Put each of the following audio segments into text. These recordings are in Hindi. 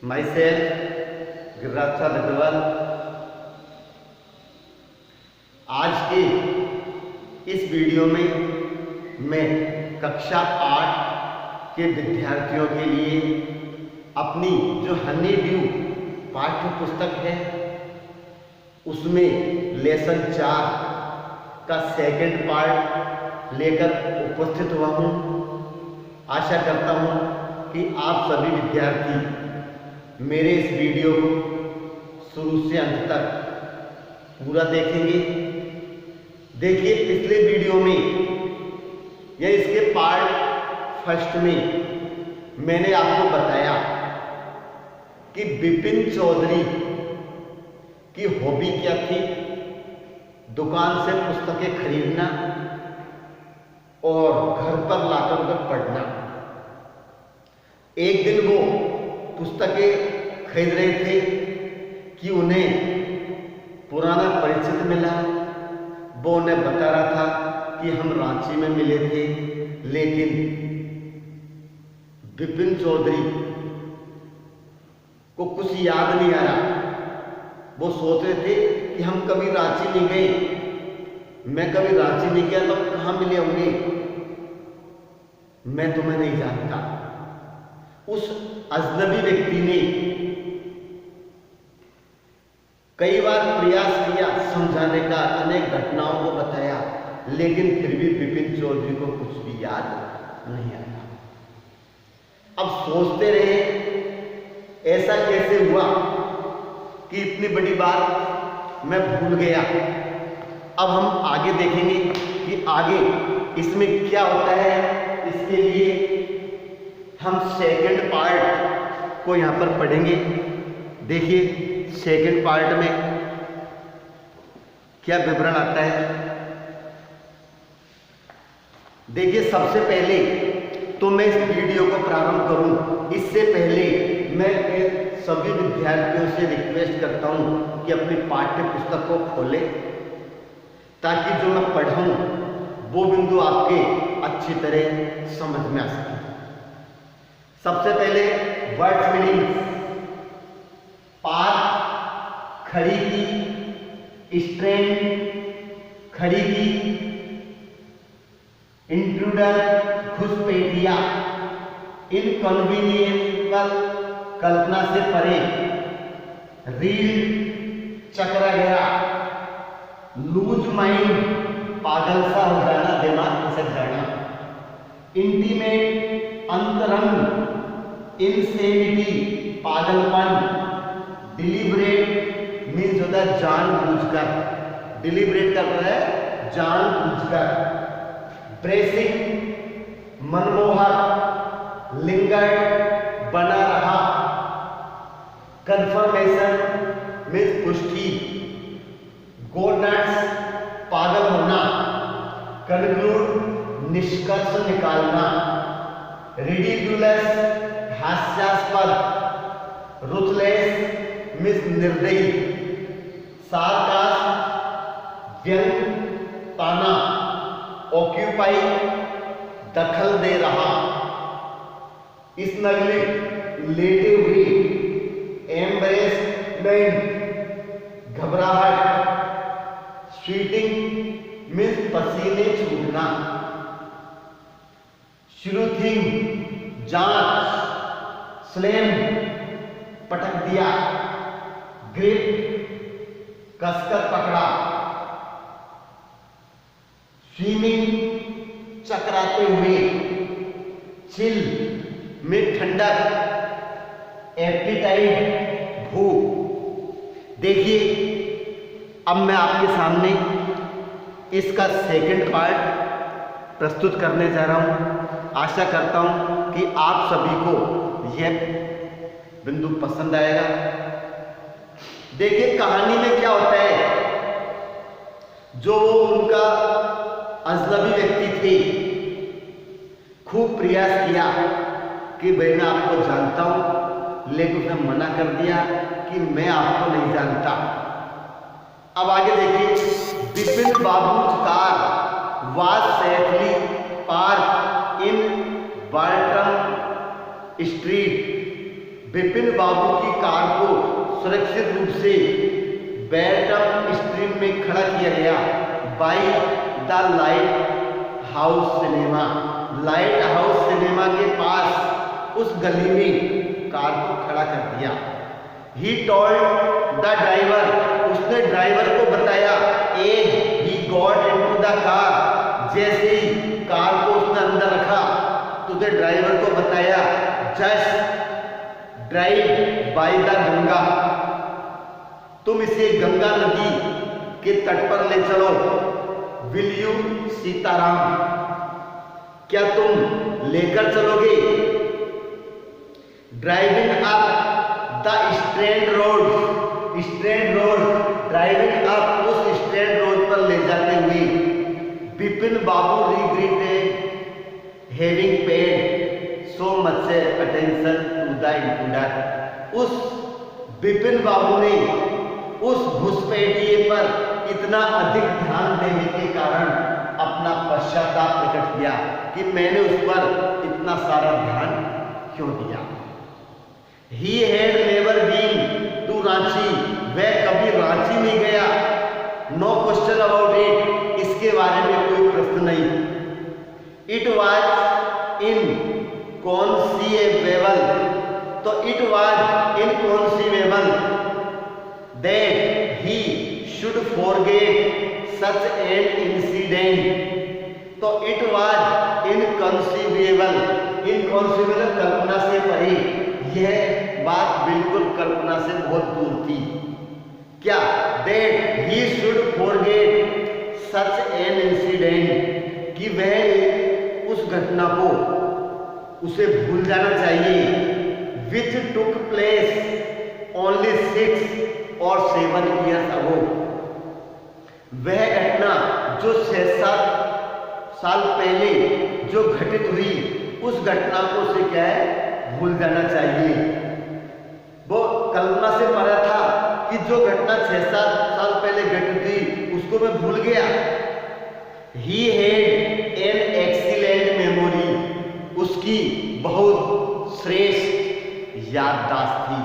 myself गिरिराज अग्रवाल। आज के इस वीडियो में मैं कक्षा 8 के विद्यार्थियों के लिए अपनी जो हनी ड्यू पाठ्य पुस्तक है उसमें लेसन 4 का सेकंड पार्ट लेकर उपस्थित हुआ हूँ। आशा करता हूँ कि आप सभी विद्यार्थी मेरे इस वीडियो को शुरू से अंत तक पूरा देखेंगे। देखिए, पिछले वीडियो में या इसके पार्ट फर्स्ट में मैंने आपको बताया कि विपिन चौधरी की हॉबी क्या थी। दुकान से पुस्तकें खरीदना और घर पर लाकर उन्हें पढ़ना। एक दिन वो पुस्तकें खरीद रहे थे कि उन्हें पुराना परिचित मिला। वो उन्हें बता रहा था कि हम रांची में मिले थे, लेकिन विपिन चौधरी को कुछ याद नहीं आ रहा। वो सोच रहे थे कि हम कभी रांची नहीं गए, मैं कभी रांची नहीं गया, तो कहाँ मिले होंगे, मैं तुम्हें नहीं जानता। उस अजनबी व्यक्ति ने कई बार प्रयास किया समझाने का, अनेक घटनाओं को बताया, लेकिन फिर भी विपिन चौधरी को कुछ भी याद नहीं आया। अब सोचते रहे ऐसा कैसे हुआ कि इतनी बड़ी बात मैं भूल गया। अब हम आगे देखेंगे कि आगे इसमें क्या होता है। इसके लिए हम सेकंड पार्ट को यहाँ पर पढ़ेंगे। देखिए, सेकंड पार्ट में क्या विवरण आता है। देखिए, सबसे पहले तो मैं इस वीडियो को प्रारंभ करूं, इससे पहले मैं सभी विद्यार्थियों से रिक्वेस्ट करता हूं कि अपनी पाठ्य पुस्तक को खोलें, ताकि जो मैं पढ़ूं वो बिंदु आपके अच्छी तरह समझ में आ सके। सबसे पहले वर्ड्स मीनिंग। पार्क खड़ी की, स्ट्रेंड खड़ी की, इंट्रूडर घुसपैठिया, इनकन्वीनियंट कल्पना से परे, रील चकरा गया, लूज माइंड पागल सा हो जाना, दिमाग खसक जाना, इंटीमेट अंतरंग, इंसेनिटी पागलपन, डिलीबरेट मीन्स होता है जानबूझकर, डिलीबरेट कर रहा है जानबूझकर, ब्रेसिंग मनमोहक, लिंगर्ड बना रहा, कंफर्मेशन मीन्स पुष्टि, गोनट्स पागल होना, कंक्लूड निष्कर्ष निकालना, रिडिक्यूलस हास्यास्पद, रुथलेस मीन्स निर्दयी, सार्कास्म व्यंग ताना, ऑक्यूपाई दखल दे रहा, स्नगली लेटे हुए, एम्ब्रेसमेंट घबराहट, स्वीटिंग मीन्स पसीने छूटना, श्रूथिंग जांच, स्लैम पटक दिया, ग्रिप कसकर पकड़ा, स्विमिंग चकराते हुए, चिल में ठंडक, एपेटाइट भूख। देखिए, अब मैं आपके सामने इसका सेकंड पार्ट प्रस्तुत करने जा रहा हूं। आशा करता हूं कि आप सभी को यह बिंदु पसंद आएगा। देखिए, कहानी में क्या होता है, जो उनका अजनबी व्यक्ति थे, खूब प्रयास किया कि भाई मैं आपको जानता हूं, लेकिन उसने मना कर दिया कि मैं आपको नहीं जानता। अब आगे देखिए, Vipin Babu's car was safely park in बाल्टम स्ट्रीट विपिन बाबू की कार को सुरक्षित रूप से बैटम स्ट्रीम में खड़ा किया गया by the light house cinema. Light house cinema के पास उस गली में कार को खड़ा कर दिया। ही टोल्ड द ड्राइवर, उसने ड्राइवर को बताया, as he got into the car, जैसे ही कार को उसने अंदर रखा तो उसने ड्राइवर को बताया, just drive by the Ganga, तुम इसे गंगा नदी के तट पर ले चलो। विल यू सीताराम, क्या तुम लेकर चलोगे? Driving up the Strand Road, Strand Road, driving up उस स्ट्रैंड रोड पर ले जाते हुए Vipin Babu regretted having paid so much attention to the intruder. उस विपिन बाबू ने उस घुसपैठिए पर इतना अधिक ध्यान देने के कारण अपना पश्चाताप प्रकट किया कि मैंने उस पर इतना सारा ध्यान क्यों दिया। He had never been to Ranchi, वह कभी रांची नहीं गया। No question about it, इसके बारे में कोई प्रश्न नहीं। It was inconceivable, तो it was inconceivable that he should forget such an incident, तो it was inconceivable, inconceivable कल्पना से परे, यह बात बिल्कुल कल्पना से बहुत दूर थी। क्या? that he should forget such an incident, कि वह उस घटना को उसे भूल जाना चाहिए, which took place only 6 or 7 years ago, वह घटना जो 6-7 साल पहले जो घटित हुई उस घटना को उसे क्या है, भूल जाना चाहिए। वो कल्पना से परा था कि जो घटना 6-7 साल पहले घटित हुई उसको मैं भूल गया। He had an excellent memory, उसकी बहुत श्रेष्ठ याददाश्त थी।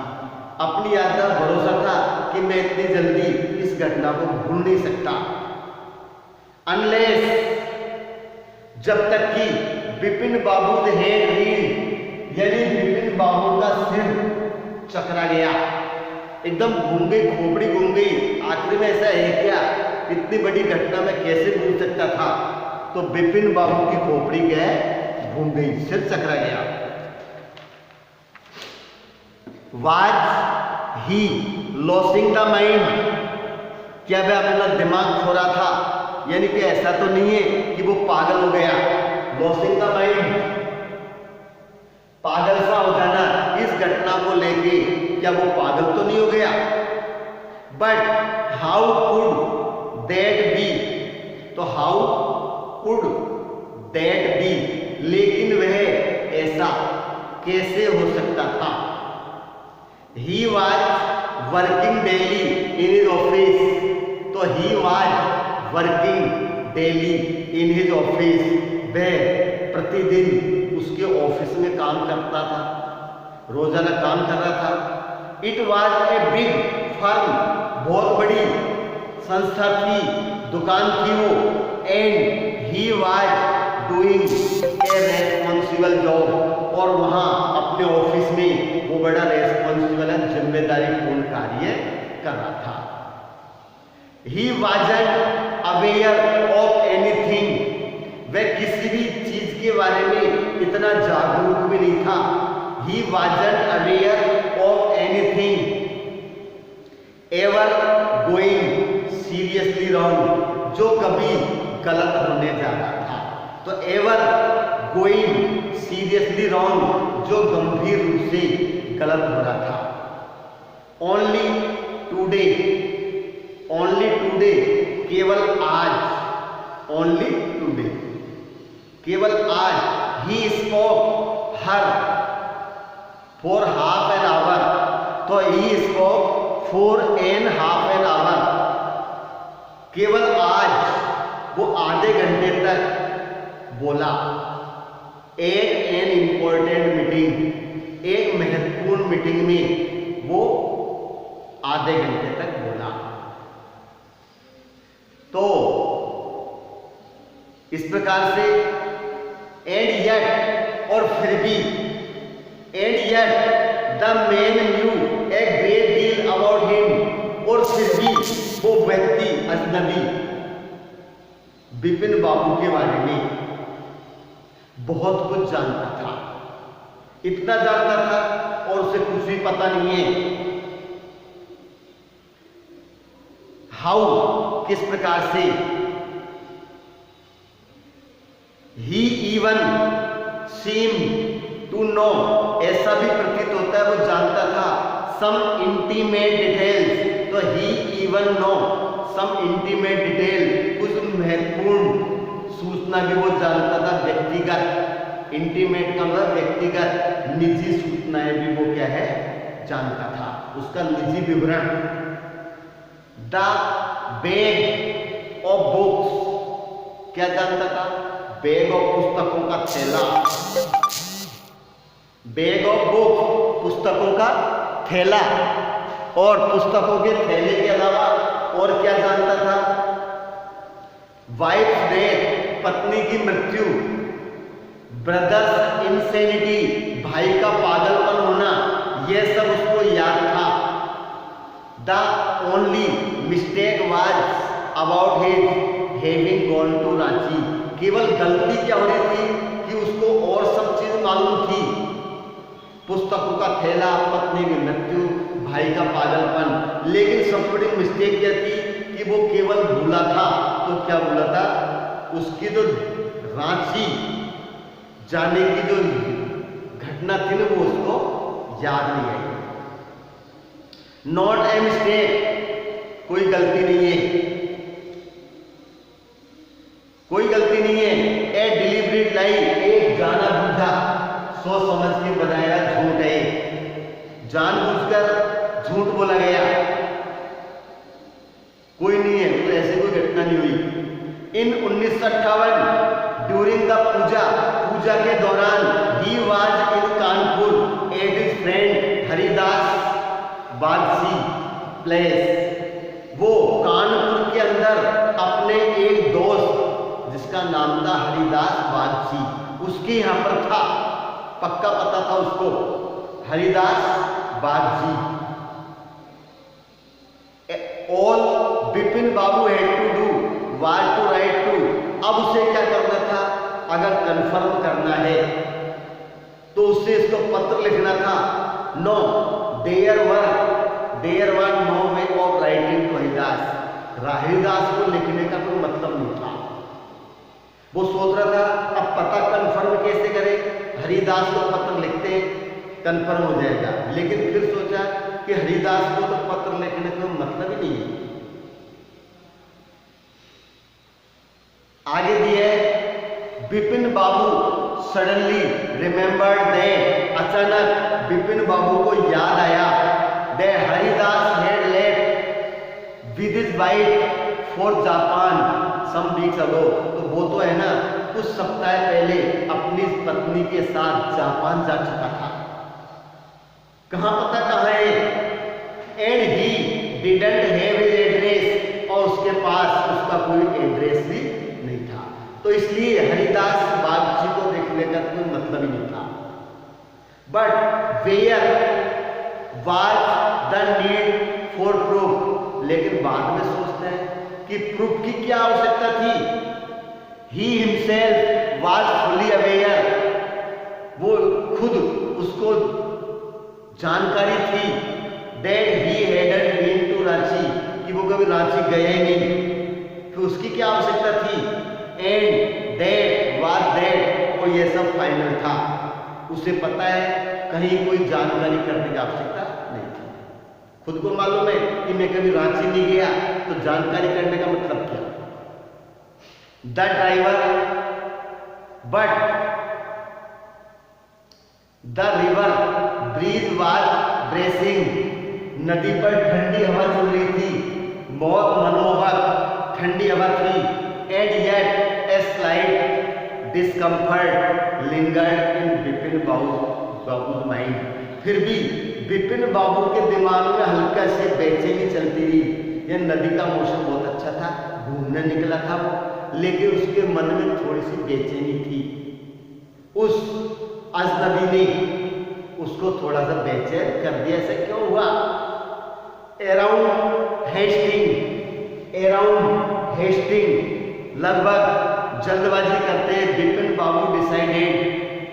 अपनी याददाश्त भरोसा था कि मैं इतनी जल्दी इस घटना को भूल नहीं सकता। Unless, जब तक कि विपिन बाबू हेड रील, यानी विपिन बाबू का सिर चकरा गया, एकदम घूम गई, खोपड़ी घूम गई। आखिर में ऐसा है क्या, इतनी बड़ी घटना में कैसे भूल सकता था? तो विपिन बाबू की खोपड़ी क्या है, घूम गई, सिर चकरा गया। Was he losing the mind, क्या वह अपना दिमाग खो रहा था? यानी कि ऐसा तो नहीं है कि वो पागल हो गया। लॉसिंग द माइंड, पागल सा हो जाना, इस घटना को लेके क्या वो पागल तो नहीं हो गया? But how could that be, तो हाउ कुड दैट बी, लेकिन वह ऐसा कैसे हो सकता था? He was working daily in his office, तो he was working daily in his office, वह प्रतिदिन उसके ऑफिस में काम करता था, रोजाना काम कर रहा था। It was a big firm, बहुत बड़ी संस्था थी, दुकान थी वो। And he was doing a responsible job, और वहाँ अपने ऑफिस में वो बड़ा रेस्पॉन्सिबल, जिम्मेदारीपूर्ण कार्य कर रहा था। He wasn't aware of anything, वह किसी भी चीज के बारे में इतना जागरूक भी नहीं था। He wasn't aware of anything ever going seriously wrong, जो कभी गलत होने जा रहा था। तो एवर गोइंग सीरियसली रॉन्ग, जो गंभीर रूप से गलत हो रहा था। ओनली टुडे, ओनली टुडे, केवल आज, ओनली टुडे, केवल आज। He spoke her for half an hour, तो he spoke for an half an hour, केवल आज वो आधे घंटे तक बोला। एट एन इंपॉर्टेंट मीटिंग, एक महत्वपूर्ण मीटिंग में वो आधे घंटे तक बोला। तो इस प्रकार से एंड येट, और फिर भी, and yet the man new a great deal about him, और फिर भी वो व्यक्ति अजनबी बिपिन बाबू के बारे में बहुत कुछ जानता था, इतना जानता था और उसे कुछ भी पता नहीं है। हाउ, किस प्रकार से, ही इवन सीम टू नो, ऐसा भी प्रतीत होता है वो जानता था, सम इंटीमेट डिटेल्स, तो he even know some intimate detail, कुछ महत्वपूर्ण सूचना भी वो जानता था, व्यक्तिगत, इंटीमेट का मतलब व्यक्तिगत, निजी सूचनाएं भी वो क्या है जानता था, उसका निजी विवरण। द बैग ऑफ बुक्स, क्या जानता था, बैग ऑफ पुस्तकों का थैला, बैग ऑफ बुक्स पुस्तकों का थैला, और पुस्तकों के थैले के अलावा और क्या जानता था, वाइफ डेथ, पत्नी की मृत्यु, ब्रदर्स इंसेनिटी, भाई का पागलपन होना, यह सब उसको याद था। The only mistake was about his having gone to Ranchi, केवल गलती क्या हो रही थी कि उसको और सब चीज मालूम थी, पुस्तकों का थैला, पत्नी की मृत्यु, भाई का पागलपन, लेकिन सबसे बड़ी मिस्टेक क्या थी कि वो केवल भूला था। तो क्या भूला था, उसकी जो रांची जाने की जो घटना थी ना वो उसको याद नहीं आई। नॉट ए मिस्टेक, कोई गलती नहीं है, कोई गलती नहीं है। ए डिलीवरेट लाई, एक जाना बूझा सोच समझ के बनाया झूठ है, जानबूझकर झूठ बोला गया, कोई नहीं है, तो ऐसी कोई घटना नहीं हुई। इन 1958 ड्यूरिंग द पूजा के दौरान he was in Kanpur at his friend Haridas Bagchi place, वो कानपुर के अंदर अपने एक दोस्त जिसका नाम था हरिदास बागची, उसके यहाँ पर था, पक्का पता था उसको, Haridas Bagchi. All Bipin Babu had to do was to write to, अब उसे क्या करना था, अगर कंफर्म करना है तो उससे इसको पत्र लिखना था। No there were no way of writing to Haridas को लिखने का कोई मतलब नहीं था। वो सोच रहा था अब पता कंफर्म कैसे करें, हरिदास को पत्र लिखते कंफर्म हो जाएगा, लेकिन फिर सोचा कि हरिदास को तो पत्र लिखने का मतलब ही नहीं है। आगे दिए Bipin Babu suddenly remembered that, अचानक बिपिन बाबू को याद आया that Haridas had left with his wife for Japan some weeks ago, तो वो तो है ना कुछ सप्ताह पहले अपनी पत्नी के साथ जापान जा चुका था। कहां पता कहां है, and he didn't have his address, और उसके पास उसका कोई एड्रेस भी नहीं था, तो इसलिए हरिदास बागची को देखने का कोई मतलब ही नहीं था। But where was the need for proof, लेकिन बाद में सोचते हैं कि प्रूफ की क्या आवश्यकता थी। He himself was fully aware, वो खुद उसको जानकारी थी that he hadn't been to Ranchi, कि वो कभी रांची गए ही नहीं, तो उसकी क्या आवश्यकता थी। एंड दैट वाज दैट, और ये सब फाइनल था, उसे पता है कहीं कोई जानकारी करने की आवश्यकता नहीं थी। खुद को मालूम है कि मैं कभी रांची नहीं गया, तो जानकारी करने का मतलब क्या। The driver but the river breeze was bracing, नदी पर ठंडी हवा चल रही थी, बहुत मनमोहक ठंडी हवा थी। And yet a slight discomfort lingered in Bipin Babu's mind, फिर भी विपिन बाबू के दिमाग में हल्का से बेचैनी चलती रही। यह नदी का मौसम बहुत अच्छा था, घूमने निकला था वो, लेकिन उसके मन में थोड़ी सी बेचैनी थी। उस अजनबी ने उसको थोड़ा सा बेचैन कर दिया। ऐसा क्यों हुआ? अराउंड हेस्टिंग लगभग जल्दबाजी करते Vipin Babu decided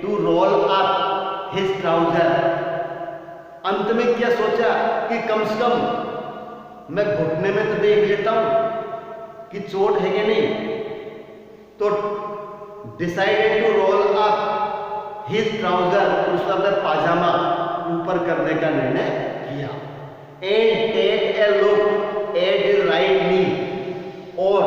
to roll up his trouser. अंत में क्या सोचा कि कम से कम मैं घुटने में तो देख लेता हूं कि चोट है कि नहीं। तो decided to roll up his trouser, उसने अपना पाजामा ऊपर करने का निर्णय किया। And take a look at his right knee, और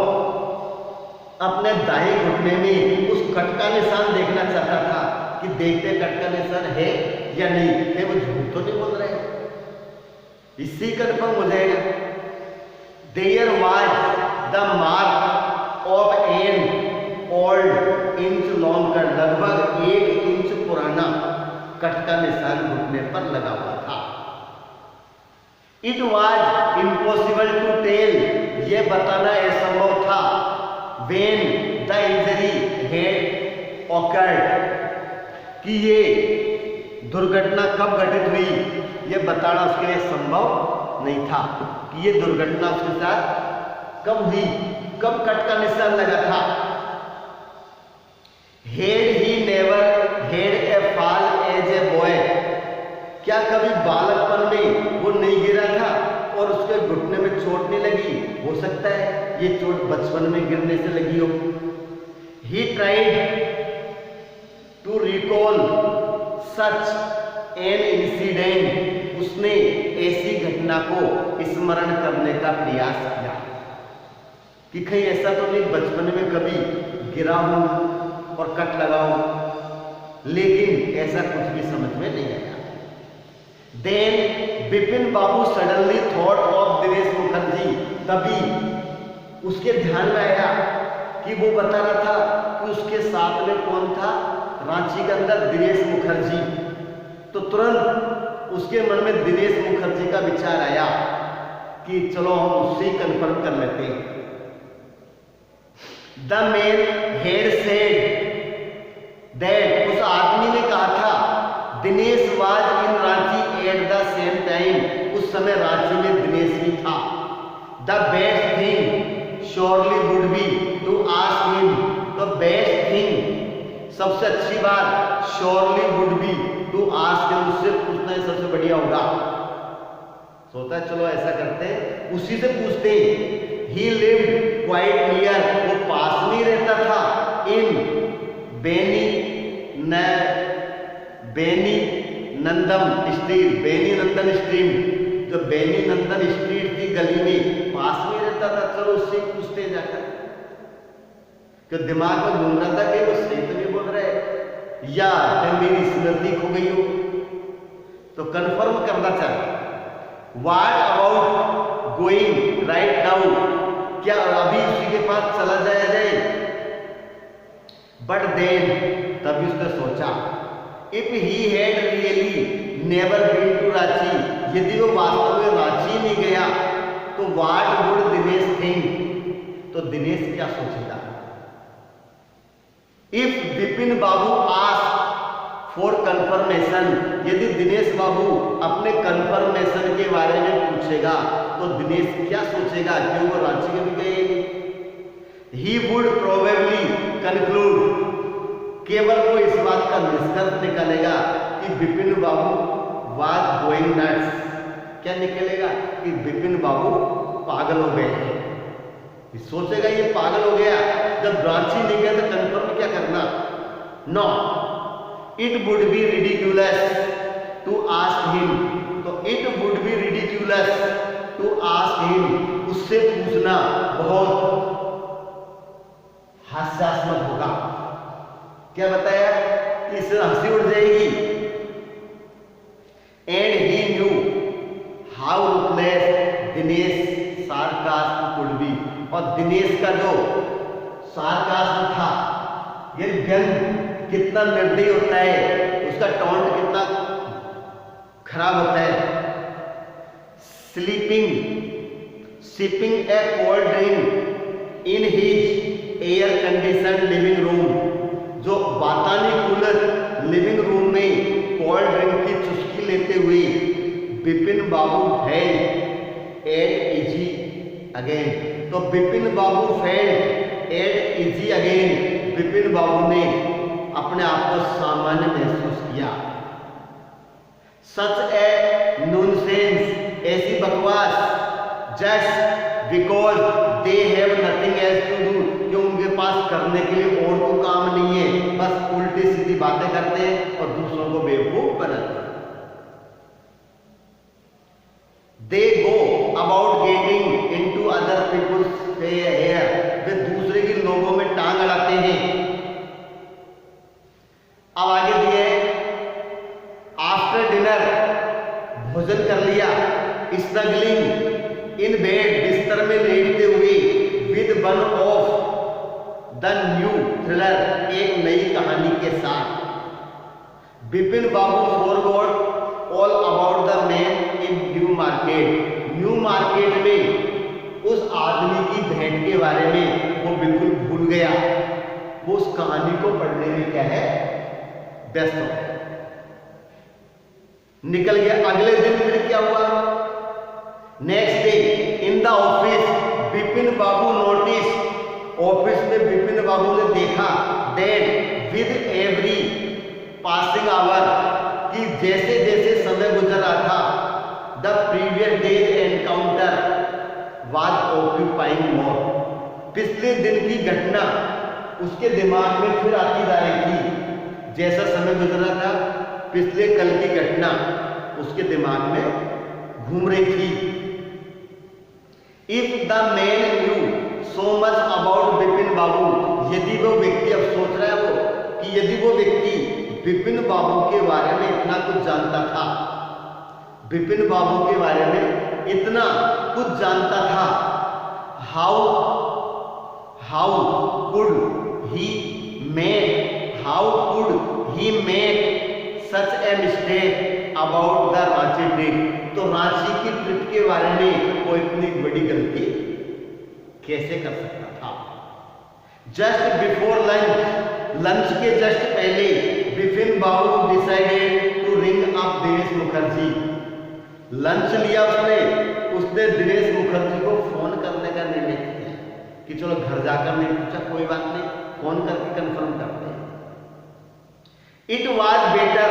अपने दाएं घुटने में उस कट का निशान देखना चाहता था कि देखते कट का निशान है या नहीं है। वो झूठ तो नहीं बोल रहे, इससे कन्फर्म हो जाएगा। There was the mark of an old inch long cut, लगभग 1 इंच पुराना कट का निशान घुटने पर लगा हुआ था। It was impossible to tell, यह बताना असंभव था। When the injury had occurred, कि ये दुर्घटना कब घटित हुई, यह बताना उसके लिए संभव नहीं था कि ये दुर्घटना उसके साथ कब हुई, कब कट का निशान लगा था। Had he never had a fall as a boy, क्या कभी बालकपन में वो नहीं गिरा था और उसके घुटने में चोट नहीं लगी? हो सकता है ये चोट बचपन में गिरने से लगी हो। He tried to recall such an incident, उसने ऐसी घटना को स्मरण करने का प्रयास किया कि कहीं ऐसा तो नहीं बचपन में कभी गिरा हूं और कट लगा हूं, लेकिन ऐसा कुछ भी समझ में नहीं आया। Then Vipin babu suddenly thought of Dinesh Mukherjee, तभी उसके ध्यान में आया कि वो बता रहा था कि उसके साथ में कौन था रांची के अंदर, दिनेश मुखर्जी। तो तुरंत उसके मन में दिनेश मुखर्जी का विचार आया कि चलो हम उससे कंफर्म कर लेते हैं। The man had said that, उस आदमी ने कहा था Dinesh was in Ranchi at the same time, उस समय रांची में दिनेश भी था। The best thing surely would be to ask him, तो बेस्ट थिंग सबसे अच्छी बात surely would be to ask him, उससे पूछना ही सबसे बढ़िया होगा। सोचा चलो ऐसा करते हैं, उसी से पूछते हैं। ही लिव्ड क्वाइट नियर, वो पास में रहता था। इन बेनी नंदन स्ट्रीट, जो बेनी नंदन स्ट्रीट की गली में पास में रहता था। चलो उससे पूछते जाकर, कि दिमाग में घूम रहा था कि वो सही तो नहीं बोल रहे या फिर मेरी स्मृति खो गई हो, तो कंफर्म करना चाहता। What about going right now, क्या अभी उसी के पास चला जाया जाए? बट देन, तभी उसने सोचा, if he had really never been to Ranchi, यदि वो वास्तव में रांची नहीं गया तो व्हाट वुड दिनेश थिंक, तो दिनेश क्या सोचेगा? If Vipin Babu ask for confirmation, यदि दिनेश बाबू अपने कंफर्मेशन के बारे में पूछेगा तो दिनेश क्या सोचेगा? क्यों वो रांची में भी गए? ही वुड प्रोबेबली कंक्लूड, केवल वो इस बात का निष्कर्ष निकालेगा कि विपिन बाबू वाज गोइंग नट्स, क्या निकलेगा? कि विपिन बाबू पागल हो गए हैं। सोचेगा ये पागल हो गया, जब रांची नहीं गया तो कंफर्म क्या करना? No, it would be ridiculous to ask him, तो it would be ridiculous to ask him, उससे पूछना बहुत हास्यास्पद होगा। क्या बताया कि इससे हंसी उड़ जाएगी। And he knew how ruthless Dinesh sarcasm could be, और दिनेश का जो सार्कास्म था, ये व्यंग कितना निर्दयी होता है, उसका टॉन्ट कितना खराब होता है। Sleeping, sipping a cold drink in his air condition living room, जो वातानुकूलित लिविंग रूम में कोल्ड ड्रिंक की चुस्की लेते हुए Bipin Babu felt at easy again. तो Bipin Babu felt at easy again, Bipin Babu ने अपने आप को सामान्य महसूस किया। सच ए नॉनसेंस, ऐसी बकवास, just because they have nothing else to do, कि उनके पास करने के लिए और तो काम नहीं है, बस उल्टी सीधी बातें करते हैं और दूसरों को बेवकूफ बनाते हैं। They go about getting into other people's hair, वे दूसरे के लोगों में टांग अड़ाते हैं। अब आगे दिए, आफ्टर डिनर, भोजन कर लिया, स्ट्रगलिंग इन बेड, बिस्तर में लेटते हुए, with one of the new thriller, एक नई कहानी के साथ, Bipin Babu forgot all about the man in New Market. New Market में उस आदमी की भेंट के बारे में वो बिल्कुल भूल गया, वो उस कहानी को पढ़ने में क्या है, व्यस्त हो गया, निकल गया। अगले दिन फिर क्या हुआ, next day in the office, Bipin Babu notice, office में बिपिन बाबू ने देखा, that with every passing hour, कि जैसे जैसे समय गुजर रहा था, the previous day's encounter was occupying more, पिछले दिन की घटना उसके दिमाग में फिर आती जा रही थी। जैसा समय गुजर रहा था, पिछले कल की घटना उसके दिमाग में घूम रही थी। If the man knew so much about Bipin Babu, यदि वो व्यक्ति, अब सोच रहा है वो कि यदि वो व्यक्ति बिपिन बाबू के बारे में इतना कुछ जानता था, बिपिन बाबू के बारे में इतना कुछ जानता था, how could he make such a mistake about the Ranchi trip, तो रांची की ट्रिप के बारे में वो इतनी बड़ी गलती कैसे कर सकता था। जस्ट बिफोर लंच, लंच के जस्ट पहले Bipin Babu decided to ring up Dinesh Mukherjee, lunch लिया उसने दिनेश मुखर्जी को फोन करने का निर्णय किया कि चलो घर जाकर नहीं पूछा, कोई बात नहीं, फोन करके कंफर्म करते हैं। It was better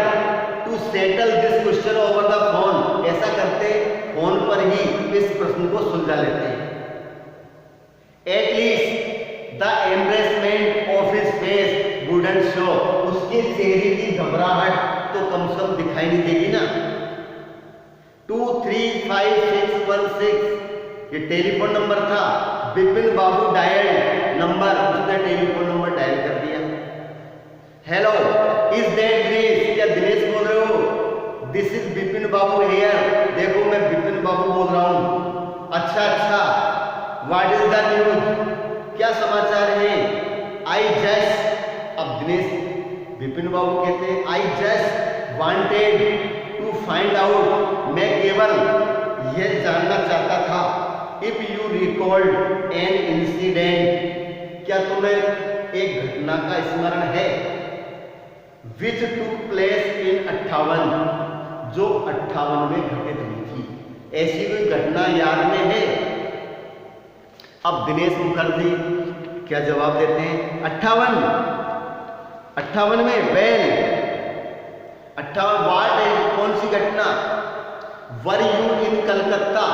to settle this question over the phone, ऐसा करते फोन पर ही इस प्रश्न को सुलझा लेते हैं। At least the embarrassment of his face wouldn't show, उसके चेहरे की घबराहट तो कम से कम दिखाई नहीं देगी ना। 235616, ये टेलीफोन नंबर था, बिपिन बाबू डायल नंबर, उसने टेलीफोन नंबर डायल कर दिया। हेलो, इज दैट दिनेश, क्या दिनेश बोल रहे हो? This is Bipin Babu here, देखो मैं बिपिन बाबू बोल रहा हूँ। अच्छा, व्हाट इज द न्यूज, क्या समाचार है? आई जस्ट, अब दिनेश बिपिन बाबू कहते हैं, I just wanted to find out, मैं केवल यह जानना चाहता था, if you recalled an incident, क्या तुम्हें एक घटना का स्मरण है, विच टुक प्लेस इन 58, जो 58 में घटित हुई थी, ऐसी कोई घटना याद में है? अब दिनेश मुखर्जी क्या जवाब देते हैं, 58 में, वेल 58 वाट है, कौन सी घटना? Were you in Calcutta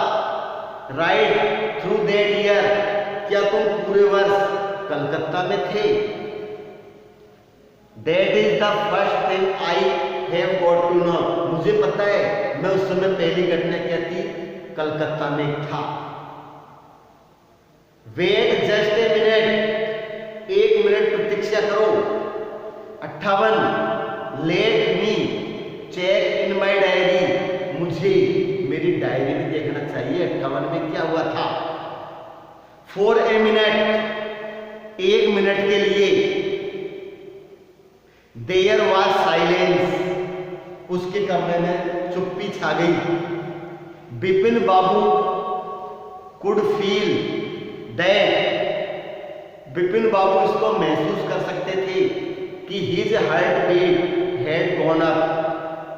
right through that year, क्या तुम पूरे वर्ष कलकत्ता में थे? That is the first thing I have got to know, मुझे पता है मैं उस समय पहली घटना क्या थी, कलकत्ता में था। Wait just a minute, 1 minute प्रतीक्षा करो। 58, let me check in my diary, मुझे मेरी डायरी में देखना चाहिए 58 में क्या हुआ था। For a minute, 1 मिनट के लिए, देयर वॉज साइलेंस, उसके कमरे में चुप्पी छा गई। Bipin babu could feel that, Bipin babu इसको महसूस कर सकते थे कि his heart beat had gone up,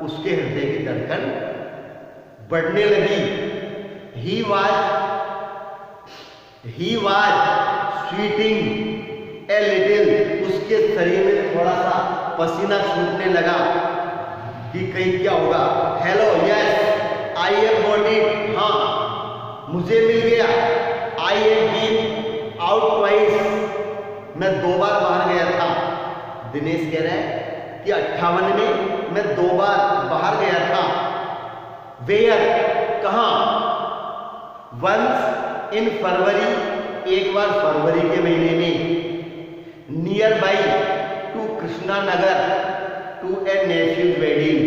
उसके हृदय की धड़कन बढ़ने लगी। He was sweating a little, उसके शरीर में थोड़ा सा पसीना छूटने लगा कि कहीं क्या होगा। Hello, yes I have got it, हाँ मुझे मिल गया। I have been out twice, मैं 2 बार बाहर गया था। दिनेश कह रहा है कि 58 में मैं 2 बार बाहर गया था। वेयर, कहाँ? वंस इन फरवरी, एक बार फरवरी के महीने में। Nearby to Krishnanagar to a nephew's wedding,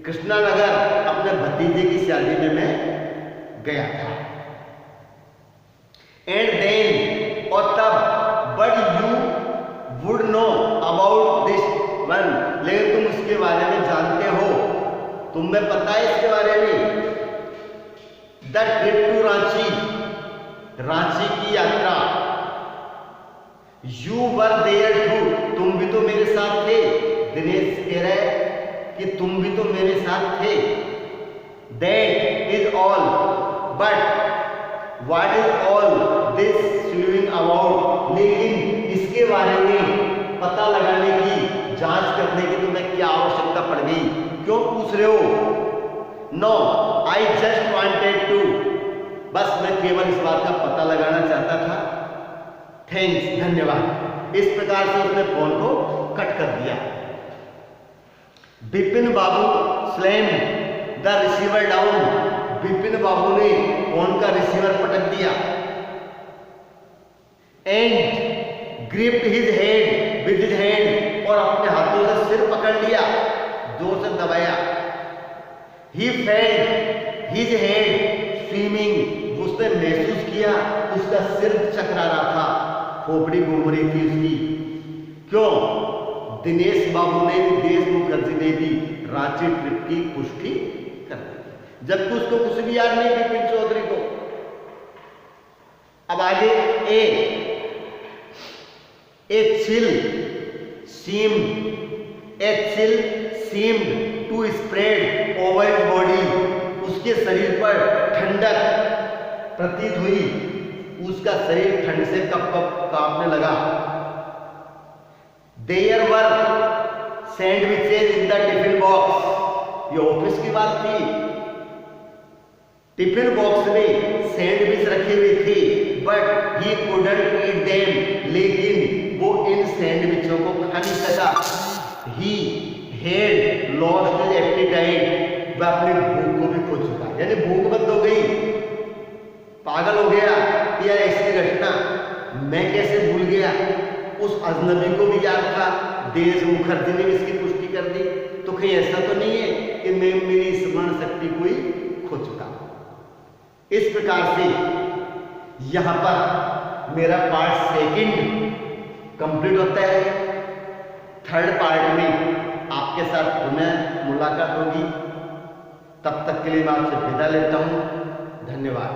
Krishnanagar अपने भतीजे की शादी में मैं गया था। एंड देन, और तब, but you would know about this one, लेकिन तुम उसके बारे में जानते हो, तुम्हें पता है इसके बारे में। The trip to Ranchi, Ranchi की यात्रा। यू वर देयर टू, तुम भी तो मेरे साथ थे। दिनेश कह रहे कि तुम भी तो मेरे साथ थे। That is all, but what is all this slewing about, लेकिन इसके बारे में पता लगाने की, जांच करने की तुम्हें क्या आवश्यकता पड़ गई, क्यों पूछ रहे हो? No I just wanted to, बस मैं केवल इस बात का पता लगाना चाहता था। थैंक्स, धन्यवाद। इस प्रकार से उसने फोन को कट कर दिया। Bipin Babu slam the receiver down, Bipin Babu ने फोन का रिसीवर पटक दिया। And gripped his head with his hand, और अपने हाथों से सिर पकड़ लिया, जोर से दबाया। He felt his head swimming, उसने महसूस किया उसका सिर चकरा रहा था, खोपड़ी घूम रही थी उसकी। क्यों? दिनेश बाबू ने भी, देश मुखर्जी ने भी रांची ट्रिप की पुष्टि कर दी, जबकि उसको कुछ भी याद नहीं बिपिन चौधरी को। अब आगे ए chill seemed to spread over his body, उसके शरीर पर ठंडक प्रतीत हुई, उसका शरीर ठंड से कप कांपने लगा। There were sandwiches in the tiffin box, ये ऑफिस की बात थी। टिफिन बॉक्स में सैंडविच रखी हुई थी, but he couldn't eat them, लेकिन वो इन सैंडविचों को खा नहीं सका। He had lost his appetite, वह अपनी भूख को भी खो चुका, यानी भूख बंद हो गई, पागल हो गया कि यार ऐसी घटना मैं कैसे भूल गया। उस अजनबी को भी याद था, देश मुखर्जी ने भी इसकी पुष्टि कर दी, तो कहीं ऐसा तो नहीं है कि मैं मेरी स्मरण शक्ति कोई खो चुका। इस प्रकार से यहां पर मेरा पार्ट 2 कंप्लीट होता है। 3rd पार्ट में आपके साथ पुनः मुलाकात होगी। तब तक के लिए मैं आपसे विदा लेता हूं। धन्यवाद।